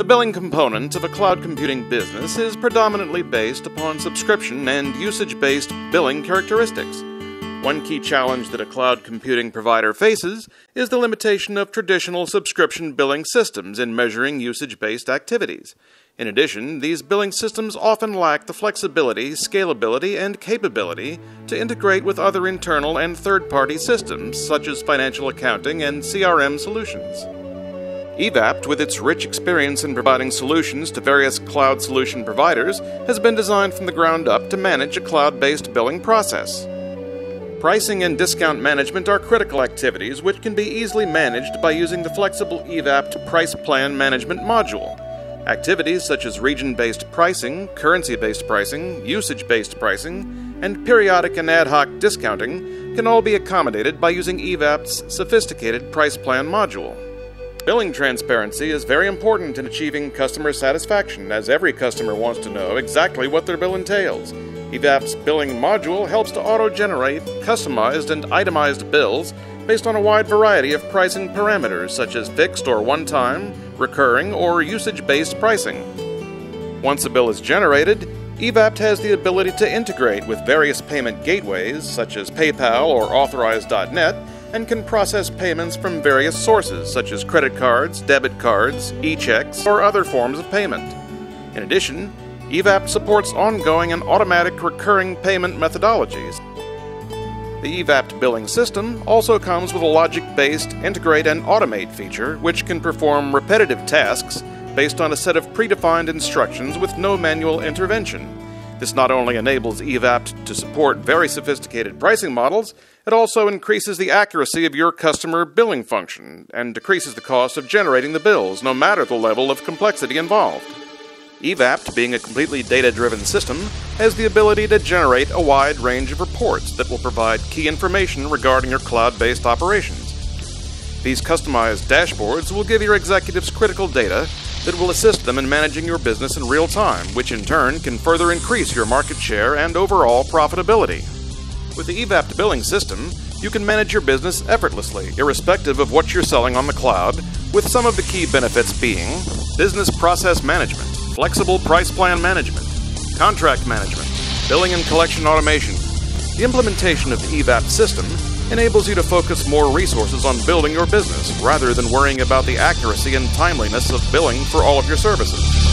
The billing component of a cloud computing business is predominantly based upon subscription and usage-based billing characteristics. One key challenge that a cloud computing provider faces is the limitation of traditional subscription billing systems in measuring usage-based activities. In addition, these billing systems often lack the flexibility, scalability, and capability to integrate with other internal and third-party systems, such as financial accounting and CRM solutions. EVapt, with its rich experience in providing solutions to various cloud solution providers, has been designed from the ground up to manage a cloud-based billing process. Pricing and discount management are critical activities which can be easily managed by using the flexible EVapt Price Plan Management module. Activities such as region-based pricing, currency-based pricing, usage-based pricing, and periodic and ad hoc discounting can all be accommodated by using EVapt's sophisticated Price Plan module. Billing transparency is very important in achieving customer satisfaction, as every customer wants to know exactly what their bill entails. EVapt's billing module helps to auto-generate customized and itemized bills based on a wide variety of pricing parameters, such as fixed or one-time, recurring, or usage-based pricing. Once a bill is generated, EVapt has the ability to integrate with various payment gateways, such as PayPal or Authorize.net, and can process payments from various sources, such as credit cards, debit cards, e-checks, or other forms of payment. In addition, EVapt supports ongoing and automatic recurring payment methodologies. The EVapt billing system also comes with a logic-based Integrate and Automate feature, which can perform repetitive tasks based on a set of predefined instructions with no manual intervention. This not only enables EVapt to support very sophisticated pricing models, it also increases the accuracy of your customer billing function and decreases the cost of generating the bills, no matter the level of complexity involved. EVapt, being a completely data-driven system, has the ability to generate a wide range of reports that will provide key information regarding your cloud-based operations. These customized dashboards will give your executives critical data that will assist them in managing your business in real time, which in turn can further increase your market share and overall profitability. With the EVapt billing system, you can manage your business effortlessly, irrespective of what you're selling on the cloud, with some of the key benefits being business process management, flexible price plan management, contract management, billing and collection automation. The implementation of the EVapt system enables you to focus more resources on building your business rather than worrying about the accuracy and timeliness of billing for all of your services.